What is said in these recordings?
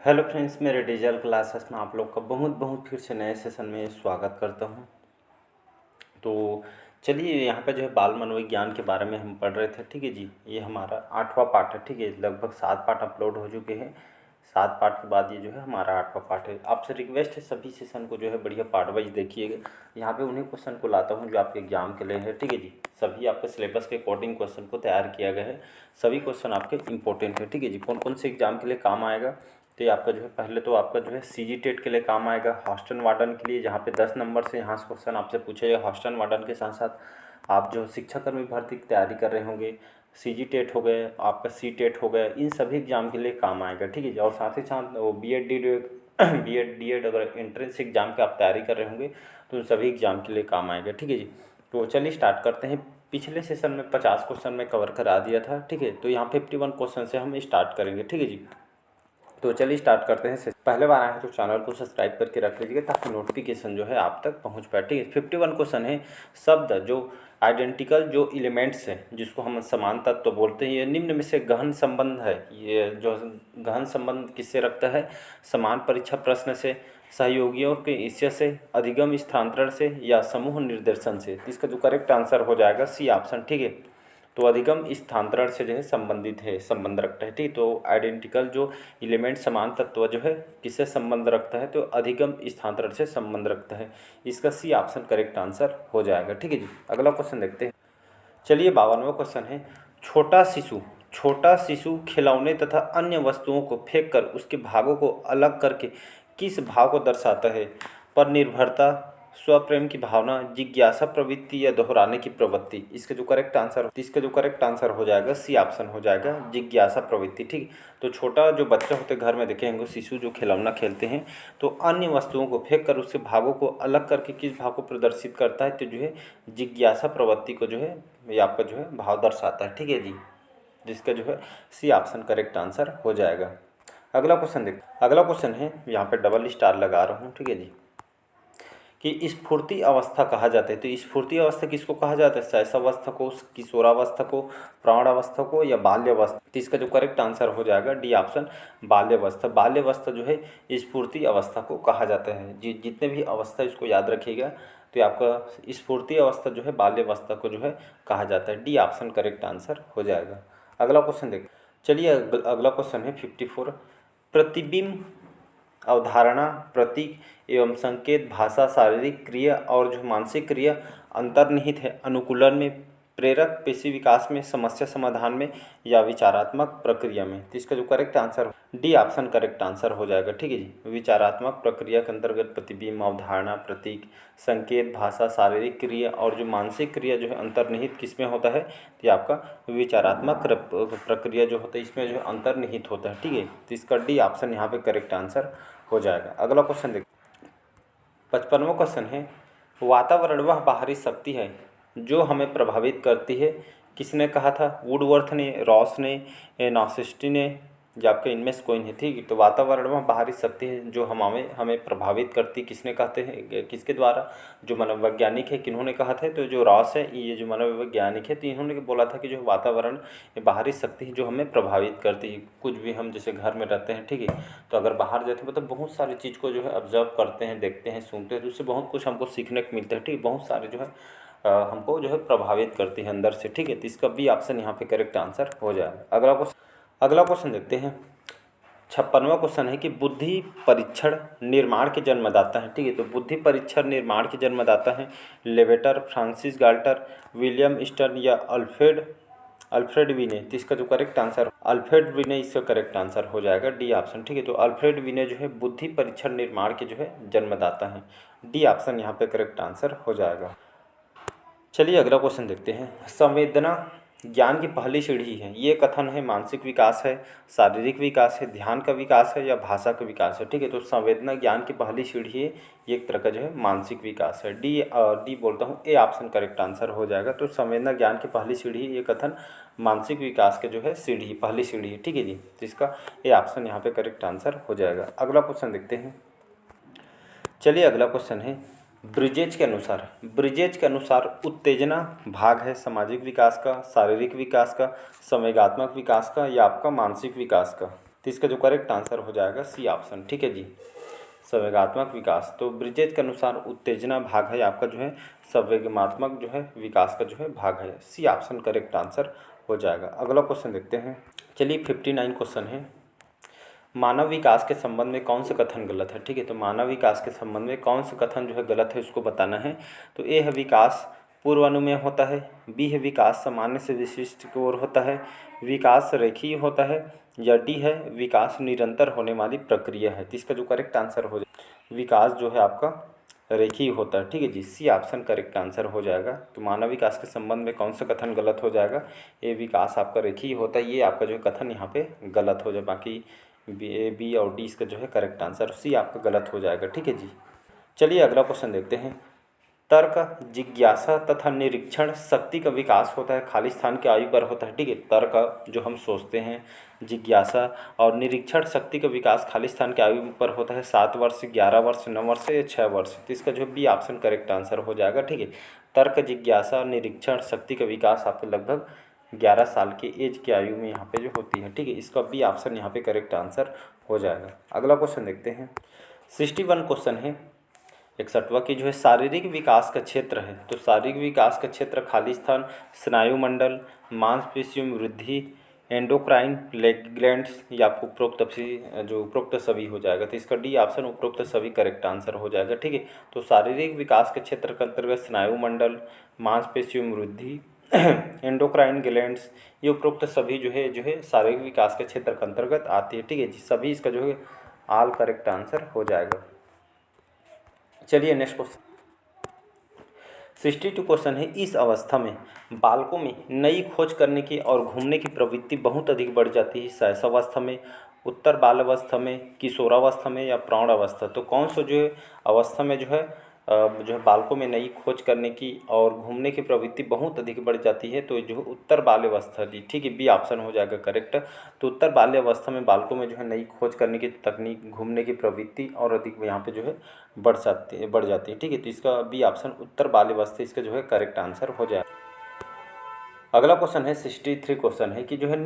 Hello friends, मेरे digital classes में आप लोग का बहुत बहुत फिर से नए सेशन में स्वागत करता हूं। तो चलिए, यहाँ पे जो है बाल मनोविज्ञान के बारे में हम पढ़ रहे थे। ठीक है जी, ये हमारा 8वां पार्ट है। ठीक है, लगभग 7 पार्ट अपलोड हो चुके हैं। 7 पार्ट के बाद ये जो है हमारा 8वां पार्ट है। आपसे रिक्वेस्ट है सभी सेशन को जो है बढ़िया पार्ट वाइज देखिएगा। यहाँ पे उन्हीं क्वेश्चन को लाता हूँ जो आपके एग्जाम के लिए है। ठीक है जी, सभी आपके सिलेबस के अकॉर्डिंग क्वेश्चन को तैयार किया गया है। सभी क्वेश्चन आपके इंपॉर्टेंट है। ठीक है जी, कौन कौन से एग्जाम के लिए काम आएगा, तो ये आपका जो है पहले तो आपका जो है सीजी टेट के लिए काम आएगा। हॉस्टल वार्डन के लिए जहाँ पे 10 नंबर से यहाँ से क्वेश्चन आपसे पूछे जाए। हॉस्टल वार्डन के साथ साथ आप जो शिक्षाकर्मी भर्ती की तैयारी कर रहे होंगे, सीजी टेट हो गए, आपका सी टेट हो गया, इन सभी एग्जाम के लिए काम आएगा। ठीक है जी, और साथ ही साथ वो बी एड अगर एंट्रेंस एग्जाम की आप तैयारी कर रहे होंगे तो उन सभी एग्जाम के लिए काम आएगा। ठीक है जी, तो चलिए स्टार्ट करते हैं। पिछले सेशन में 50 क्वेश्चन में कवर करा दिया था। ठीक है, तो यहाँ 51 क्वेश्चन से हम स्टार्ट करेंगे। ठीक है जी, तो चलिए स्टार्ट करते हैं। पहले बार आए हैं तो चैनल को सब्सक्राइब करके रख लीजिएगा ताकि नोटिफिकेशन जो है आप तक पहुंच पाए। ठीक है, 51 क्वेश्चन है। शब्द जो आइडेंटिकल जो एलिमेंट्स हैं जिसको हम समान तत्व बोलते हैं, ये निम्न में से गहन संबंध है। ये जो गहन संबंध किससे रखता है? समान परीक्षा प्रश्न से, सहयोगियों के ईर्ष्या से, अधिगम स्थानांतरण से या समूह निर्देशन से। इसका जो करेक्ट आंसर हो जाएगा सी ऑप्शन। ठीक है, तो अधिगम स्थानांतरण से जो है संबंधित है, संबंध रखता है। ठीक, तो आइडेंटिकल जो एलिमेंट समान तत्व जो है किससे संबंध रखता है? तो अधिगम स्थानांतरण से संबंध रखता है। इसका सी ऑप्शन करेक्ट आंसर हो जाएगा। ठीक है जी, अगला क्वेश्चन देखते हैं। चलिए 52वां क्वेश्चन है। छोटा शिशु खिलौने तथा अन्य वस्तुओं को फेंक कर उसके भागों को अलग करके किस भाव को दर्शाता है? पर निर्भरता, स्वप्रेम की भावना, जिज्ञासा प्रवृत्ति या दोहराने की प्रवृत्ति। इसका जो करेक्ट आंसर हो जाएगा सी ऑप्शन हो जाएगा, जिज्ञासा प्रवृत्ति। ठीक, तो छोटा जो बच्चा होते घर में देखेंगे शिशु जो खिलौना खेलते हैं तो अन्य वस्तुओं को फेंक कर उसके भागों को अलग करके किस भाव को प्रदर्शित करता है? तो जो है जिज्ञासा प्रवृत्ति को जो है ये आपका जो है भाव दर्शाता है। ठीक है जी, जिसका जो है सी ऑप्शन करेक्ट आंसर हो जाएगा। अगला क्वेश्चन है, यहाँ पे डबल स्टार लगा रहा हूँ। ठीक है जी, कि स्फूर्ति अवस्था कहा जाता है। तो स्फूर्ति अवस्था किसको कहा जाता है? शैशवावस्था को, किशोरावस्था को, प्रौढ़ावस्था को या बाल्यावस्था? तो इसका जो करेक्ट आंसर हो जाएगा डी ऑप्शन, बाल्यावस्था। बाल्यावस्था जो है स्फूर्ति अवस्था को कहा जाता है। जितने भी अवस्था इसको याद रखिएगा, तो आपका स्फूर्ति अवस्था जो है बाल्यावस्था को जो है कहा जाता है। डी ऑप्शन करेक्ट आंसर हो जाएगा। अगला क्वेश्चन देख चलिए, अगला क्वेश्चन है 54। प्रतिबिंब, अवधारणा, प्रतीक एवं संकेत, भाषा, शारीरिक क्रिया और जो मानसिक क्रिया अंतर्निहित है अनुकूलन में, प्रेरक पेशी विकास में, समस्या समाधान में या विचारात्मक प्रक्रिया में। तो इसका जो correct answer D option correct answer हो जाएगा। ठीक है जी, विचारात्मक प्रक्रिया के अंतर्गत प्रतिबिंब, अवधारणा, प्रतीक, संकेत, भाषा, शारीरिक क्रिया और जो मानसिक क्रिया जो है अंतर्निहित किसमें होता है? तो ये आपका विचारात्मक प्रक्रिया जो होता है इसमें जो है अंतर्निहित होता है। ठीक है, तो इसका डी ऑप्शन यहाँ पे करेक्ट आंसर हो जाएगा। अगला क्वेश्चन देखिए, 55वां क्वेश्चन है। वातावरण वह बाहरी शक्ति है जो हमें प्रभावित करती है। किसने कहा था? वुडवर्थ ने, रॉस ने, नॉसिस्टी ने या आपके इनमें से कोई नहीं। ठीक है, तो वातावरण वह बाहरी शक्ति है जो हमें प्रभावित करती, किसने कहते हैं, किसके द्वारा? जो मनोवैज्ञानिक है, किन्होंने कहा था? तो जो रॉस है, ये जो मनोवैज्ञानिक है, तो इन्होंने बोला था कि जो वातावरण ये बाहरी शक्ति है जो हमें प्रभावित करती है। कुछ भी हम जैसे घर में रहते हैं, ठीक है, तो अगर बाहर जाते हैं मतलब बहुत सारी चीज़ को जो है ऑब्जर्व करते हैं, देखते हैं, सुनते हैं, तो उससे बहुत कुछ हमको सीखने को मिलता है। ठीक है, बहुत सारे जो है हमको जो है प्रभावित करती है अंदर से। ठीक है, तो इसका भी ऑप्शन यहाँ पे करेक्ट आंसर हो जाएगा। अगला क्वेश्चन देखते हैं। 56वां क्वेश्चन है कि बुद्धि परीक्षण निर्माण के जन्मदाता है। ठीक है, तो बुद्धि परीक्षण निर्माण के जन्मदाता है लेवेटर, फ्रांसिस गाल्टर, विलियम स्टर्न या अल्फ्रेड विने। तो इसका जो करेक्ट आंसर अल्फ्रेड विने, इसका करेक्ट आंसर हो जाएगा डी ऑप्शन। ठीक है, तो अल्फ्रेड विने जो है बुद्धि परीक्षण निर्माण के जो है जन्मदाता हैं। डी ऑप्शन यहाँ पे करेक्ट आंसर हो जाएगा। चलिए अगला क्वेश्चन देखते हैं। संवेदना ज्ञान की पहली सीढ़ी है, ये कथन है मानसिक विकास है, शारीरिक विकास है, ध्यान का विकास है या भाषा का विकास है? ठीक है, तो संवेदना ज्ञान की पहली सीढ़ी है, ये एक तरह का जो है मानसिक विकास है। डी बोलता हूँ, ए ऑप्शन करेक्ट आंसर हो जाएगा। तो संवेदना ज्ञान की पहली सीढ़ी है, ये कथन मानसिक विकास के जो है सीढ़ी, पहली सीढ़ी है। ठीक है जी, तो इसका ए ऑप्शन यहाँ पे करेक्ट आंसर हो जाएगा। अगला क्वेश्चन देखते हैं। चलिए अगला क्वेश्चन है। ब्रिजेज के अनुसार उत्तेजना भाग है सामाजिक विकास का, शारीरिक विकास का, संवेगात्मक विकास का या आपका मानसिक विकास का? तो इसका जो करेक्ट आंसर हो जाएगा सी ऑप्शन, ठीक है जी। संवेगात्मक विकास, तो ब्रिजेज के अनुसार उत्तेजना भाग है आपका जो है संवेगात्मक जो है विकास का जो है भाग है, सी ऑप्शन करेक्ट आंसर हो जाएगा। अगला क्वेश्चन देखते हैं। चलिए 59 क्वेश्चन है। मानव विकास के संबंध में कौन सा कथन गलत है, ठीक है। तो मानव विकास के संबंध में कौन सा कथन जो है गलत है उसको बताना है। तो ए है विकास पूर्वानुमेय होता है, बी है विकास सामान्य से विशिष्ट की ओर होता है, विकास रेखीय होता है, या डी है विकास निरंतर होने वाली प्रक्रिया है। तो इसका जो करेक्ट आंसर हो जाए विकास जो है आपका रेखीय होता है, ठीक है जी। सी ऑप्शन करेक्ट आंसर हो जाएगा। तो मानव विकास के संबंध में कौन सा कथन गलत हो जाएगा, ये विकास आपका रेखीय होता है, ये आपका जो कथन यहाँ पे गलत हो जाए। बाकी बी और डी इसका जो है करेक्ट आंसर, सी आपका गलत हो जाएगा, ठीक है जी। चलिए अगला क्वेश्चन देखते हैं। तर्क, जिज्ञासा तथा निरीक्षण शक्ति का विकास होता है खाली स्थान की आयु पर होता है, ठीक है। तर्क जो हम सोचते हैं, जिज्ञासा और निरीक्षण शक्ति का विकास खाली स्थान की आयु पर होता है 7 वर्ष, 11 वर्ष, 9 वर्ष या 6 वर्ष। तो इसका जो बी ऑप्शन करेक्ट आंसर हो जाएगा, ठीक है। तर्क, जिज्ञासा, निरीक्षण शक्ति का विकास आपके लगभग 11 साल की एज की आयु में यहाँ पे जो होती है, ठीक है। इसका बी ऑप्शन यहाँ पे करेक्ट आंसर हो जाएगा। अगला क्वेश्चन देखते हैं। 61 क्वेश्चन है। 61वां की जो है शारीरिक विकास का क्षेत्र है। तो शारीरिक विकास का क्षेत्र खाली स्थान, स्नायुमंडल, मांसपेशियों में वृद्धि, एंडोक्राइन ग्लैंड्स, या आपको उपरोक्त सभी हो जाएगा। तो इसका डी ऑप्शन उपरोक्त सभी करेक्ट आंसर हो जाएगा, ठीक है। तो शारीरिक विकास के क्षेत्र के अंतर्गत स्नायुमंडल, मांसपेशियों में वृद्धि, एंडोक्राइन ग्लैंड्स, ये उपरोक्त सभी जो है शारीरिक विकास के क्षेत्र के अंतर्गत आती है, ठीक है जी। सभी इसका जो है ऑल करेक्ट आंसर हो जाएगा। चलिए नेक्स्ट क्वेश्चन 62 क्वेश्चन है। इस अवस्था में बालकों में नई खोज करने की और घूमने की प्रवृत्ति बहुत अधिक बढ़ जाती है। शैशवावस्था में, उत्तर बाल अवस्था में, किशोरावस्था में, या प्रौढ़ अवस्था। तो कौन सा जो है अवस्था में जो है बालकों में नई खोज करने की और घूमने की प्रवृत्ति बहुत अधिक बढ़ जाती है। तो जो है उत्तर बाल्यावस्था जी, ठीक है, बी ऑप्शन हो जाएगा करेक्ट। तो उत्तर बाल्यावस्था में बालकों में जो है नई खोज करने की तकनीक, घूमने की प्रवृत्ति और अधिक यहाँ पे जो है बढ़ जाती है, ठीक है। तो इसका बी ऑप्शन उत्तर बाल्यावस्था इसका जो है करेक्ट आंसर हो जाएगा। अगला क्वेश्चन है 63 क्वेश्चन है कि जो है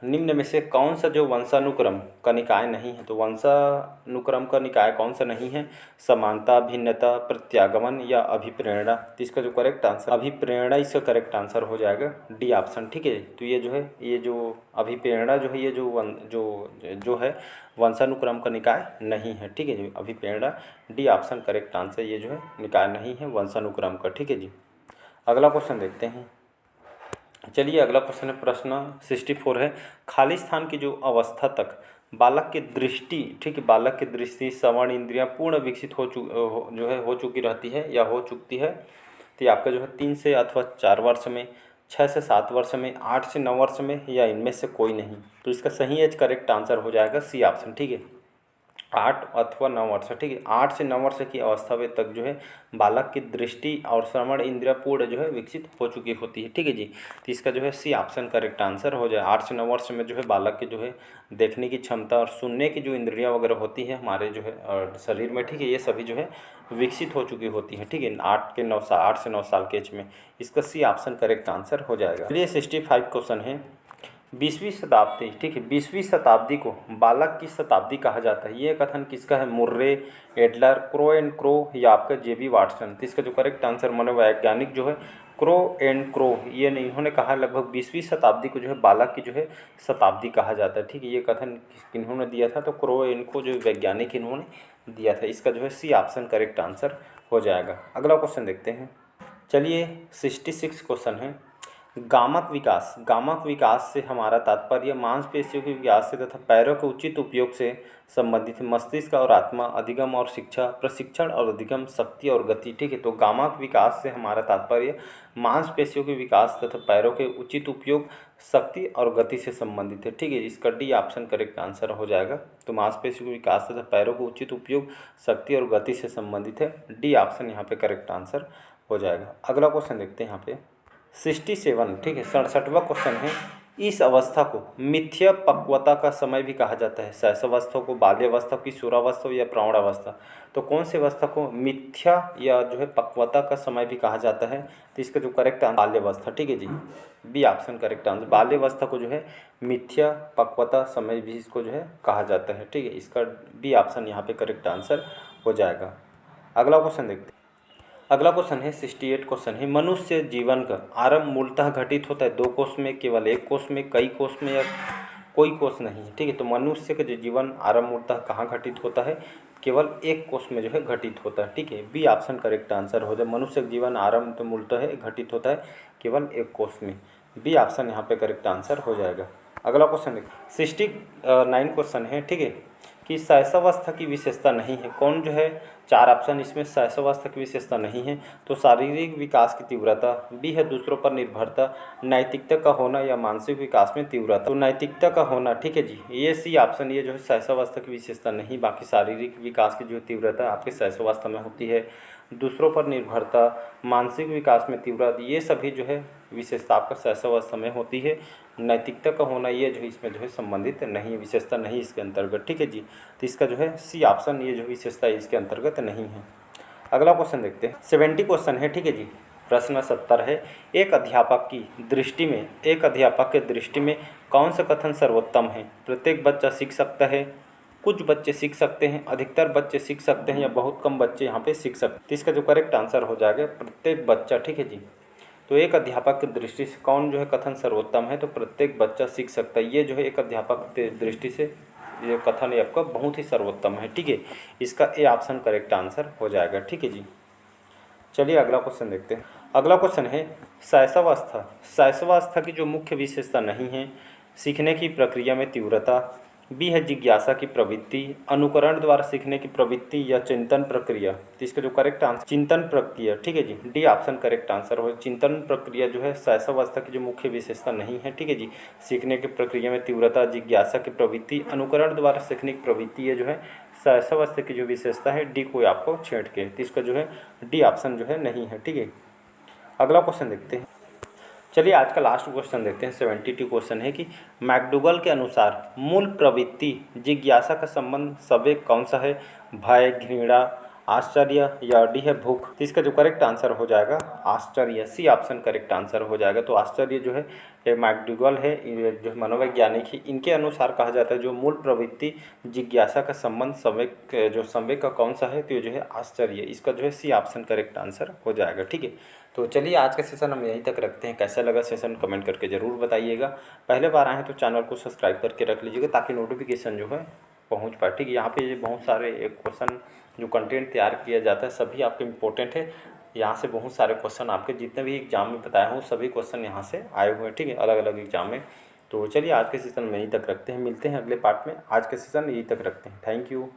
निम्न में से कौन सा जो वंशानुक्रम का निकाय नहीं है। तो वंशानुक्रम का निकाय कौन सा नहीं है, समानता, भिन्नता, प्रत्यागमन, या अभिप्रेरणा। तो इसका जो करेक्ट आंसर अभिप्रेरणा इसका करेक्ट आंसर हो जाएगा, डी ऑप्शन, ठीक है। तो ये जो अभिप्रेरणा जो है ये जो है वंशानुक्रम का निकाय नहीं है, ठीक है जी। अभिप्रेरणा डी ऑप्शन करेक्ट आंसर, ये जो है निकाय नहीं है वंशानुक्रम का, ठीक है जी। अगला क्वेश्चन देखते हैं। चलिए अगला क्वेश्चन है प्रश्न 64 है। खाली स्थान की जो अवस्था तक बालक की दृष्टि, ठीक है, बालक की दृष्टि, श्रवण इंद्रियां पूर्ण विकसित हो चुकी रहती है या हो चुकती है। तो ये आपका जो है 3 से अथवा 4 वर्ष में, 6 से 7 वर्ष में, 8 से 9 वर्ष में, या इनमें से कोई नहीं। तो इसका सही एज करेक्ट आंसर हो जाएगा सी ऑप्शन, ठीक है, 8 अथवा 9 वर्ष, ठीक है। 8 से 9 वर्ष की अवस्था में तक जो है बालक की दृष्टि और श्रवण इंद्रिय पूर्ण जो है विकसित हो चुकी होती है, ठीक है जी। तो इसका जो है सी ऑप्शन करेक्ट आंसर हो जाए। 8 से 9 वर्ष में जो है बालक की जो है देखने की क्षमता और सुनने की जो इंद्रियां वगैरह होती है हमारे जो है शरीर में, ठीक है, ये सभी जो है विकसित हो चुकी होती है, ठीक है, 8 से 9 साल के एज में। इसका सी ऑप्शन करेक्ट आंसर हो जाएगा। चलिए 65 क्वेश्चन है। 20वीं शताब्दी, ठीक है, 20वीं शताब्दी को बालक की शताब्दी कहा जाता है। ये कथन किसका है, Murray, Adler, crow and crow, या आपका जेबी वाटसन। तो इसका जो करेक्ट आंसर मनोवैज्ञानिक जो है क्रो एंड क्रो, ये इन्होंने कहा लगभग 20वीं शताब्दी को जो है बालक की जो है शताब्दी कहा जाता है, ठीक है। ये कथन इन्होंने दिया था, तो क्रो एंड को जो वैज्ञानिक इन्होंने दिया था। इसका जो है सी ऑप्शन करेक्ट आंसर हो जाएगा। अगला क्वेश्चन देखते हैं। चलिए 66 क्वेश्चन है। गामक विकास से हमारा तात्पर्य मांसपेशियों के विकास से तथा पैरों के उचित उपयोग से संबंधित है। मस्तिष्क और आत्मा, अधिगम और शिक्षा, प्रशिक्षण और अधिगम, शक्ति और गति, ठीक है। तो गामक विकास से हमारा तात्पर्य मांसपेशियों के विकास तथा पैरों के उचित उपयोग, शक्ति और गति से संबंधित है, ठीक है। इसका डी ऑप्शन करेक्ट आंसर हो जाएगा। तो मांसपेशियों के विकास तथा पैरों के उचित उपयोग, शक्ति और गति से संबंधित है, डी ऑप्शन यहाँ पे करेक्ट आंसर हो जाएगा। अगला क्वेश्चन देखते हैं यहाँ पे 67, ठीक है, 67वां क्वेश्चन है। इस अवस्था को मिथ्या पक्वता का समय भी कहा जाता है। शैशवावस्था को बाल्यावस्था, किशोरावस्था या प्रौढ़ावस्था। तो कौन सी अवस्था को मिथ्या या जो है पक्वता का समय भी कहा जाता है? तो इसका जो करेक्ट आंसर बाल्यावस्था, ठीक है जी, बी ऑप्शन करेक्ट आंसर। बाल्यावस्था को जो है मिथ्या पक्वता समय भी इसको जो है कहा जाता है, ठीक है। इसका बी ऑप्शन यहाँ पे करेक्ट आंसर हो जाएगा। अगला क्वेश्चन देखते हैं। अगला क्वेश्चन है 68 क्वेश्चन है, मनुष्य जीवन का आरंभ मूलतः घटित होता है 2 कोष में, केवल 1 कोष में, कई कोष में या कोई कोष नहीं है, ठीक है। तो मनुष्य का जो जीवन आरंभ मूलतः कहाँ घटित होता है? केवल 1 कोष में जो है घटित होता है, ठीक है। बी ऑप्शन करेक्ट आंसर हो जाए। मनुष्य का जीवन आरंभ तो मूलतः है घटित होता है केवल 1 कोष में। बी ऑप्शन यहाँ पे करेक्ट आंसर हो जाएगा। अगला क्वेश्चन देखिए 69 क्वेश्चन है, ठीक है, कि शैशवावस्था की विशेषता नहीं है। कौन जो है 4 ऑप्शन इसमें शैशवावस्था की विशेषता नहीं है। तो शारीरिक विकास की तीव्रता, बी है दूसरों पर निर्भरता, नैतिकता का होना या मानसिक विकास में तीव्रता। तो नैतिकता का होना, ठीक है जी, ये सी ऑप्शन, ये जो है शैशवावस्था की विशेषता नहीं। बाकी शारीरिक विकास की जो तीव्रता आपके शैशवावस्था में होती है, दूसरों पर निर्भरता, मानसिक विकास में तीव्रता, ये सभी जो है विशेषता आपका शैशवावस्था में होती है। नैतिकता का होना ये जो इसमें जो है संबंधित नहीं है, विशेषता नहीं इसके अंतर्गत, ठीक है जी। तो इसका जो है सी ऑप्शन, ये जो विशेषता इसके अंतर्गत नहीं है। अगला क्वेश्चन देखते हैं 70 क्वेश्चन है, ठीक है जी। प्रश्न 70 है, एक अध्यापक की दृष्टि में, एक अध्यापक के दृष्टि में कौन सा कथन सर्वोत्तम है? प्रत्येक बच्चा सीख सकता है, कुछ बच्चे सीख सकते हैं, अधिकतर बच्चे सीख सकते हैं या बहुत कम बच्चे यहाँ पे सीख सकते हैं। तो इसका जो करेक्ट आंसर हो जाएगा प्रत्येक बच्चा, ठीक है जी। तो एक अध्यापक की दृष्टि से कौन जो है कथन सर्वोत्तम है? तो प्रत्येक बच्चा सीख सकता है। ये जो है एक अध्यापक की दृष्टि से ये कथन है आपका बहुत ही सर्वोत्तम है, ठीक है। इसका ए ऑप्शन करेक्ट आंसर हो जाएगा, ठीक है जी। चलिए अगला क्वेश्चन देखते हैं। अगला क्वेश्चन है शैशवावस्था। शैशवावस्था की जो मुख्य विशेषता नहीं है, सीखने की प्रक्रिया में तीव्रता, बी है जिज्ञासा की प्रवृत्ति, अनुकरण द्वारा सीखने की प्रवृत्ति या चिंतन प्रक्रिया। तो इसका जो करेक्ट आंसर चिंतन प्रक्रिया, ठीक है जी, डी ऑप्शन करेक्ट आंसर हो। चिंतन प्रक्रिया जो है शैशवावस्था की जो मुख्य विशेषता नहीं है, ठीक है जी। सीखने की प्रक्रिया में तीव्रता, जिज्ञासा की प्रवृत्ति, अनुकरण द्वारा सीखने की प्रवृत्ति, ये जो है शैशवावस्था की जो विशेषता है, डी को आपको छेड़ के, तो इसका जो है डी ऑप्शन जो है नहीं है, ठीक है। अगला क्वेश्चन देखते हैं। चलिए आज का लास्ट क्वेश्चन देखते हैं। 72 क्वेश्चन है कि मैकडूगल के अनुसार मूल प्रवृत्ति जिज्ञासा का संबंध सवेग कौन सा है? भय, घृणा, आश्चर्य या डी है भूख। तो इसका जो करेक्ट आंसर हो जाएगा आश्चर्य, सी ऑप्शन करेक्ट आंसर हो जाएगा। तो आश्चर्य जो है ये मैकडूगल है, ये जो मनोवैज्ञानिक है, इनके अनुसार कहा जाता है जो मूल प्रवृत्ति जिज्ञासा का संबंध सवेग, जो संवेग का कौन सा है? तो ये जो है आश्चर्य। इसका जो है सी ऑप्शन करेक्ट आंसर हो जाएगा, ठीक है। तो चलिए आज का सेशन हम यहीं तक रखते हैं। कैसा लगा सेशन कमेंट करके ज़रूर बताइएगा। पहले बार आए हैं तो चैनल को सब्सक्राइब करके रख लीजिएगा ताकि नोटिफिकेशन जो है पहुंच पाए, ठीक है। यहाँ पे बहुत सारे क्वेश्चन जो कंटेंट तैयार किया जाता है सभी आपके इम्पोर्टेंट है। यहाँ से बहुत सारे क्वेश्चन आपके जितने भी एग्जाम में बताया हूँ सभी क्वेश्चन यहाँ से आए हुए हैं, ठीक है, अलग अलग एग्जाम में। तो चलिए आज के सेशन में यहीं तक रखते हैं, मिलते हैं अगले पार्ट में। आज के सेशन यहीं तक रखते हैं। Thank you.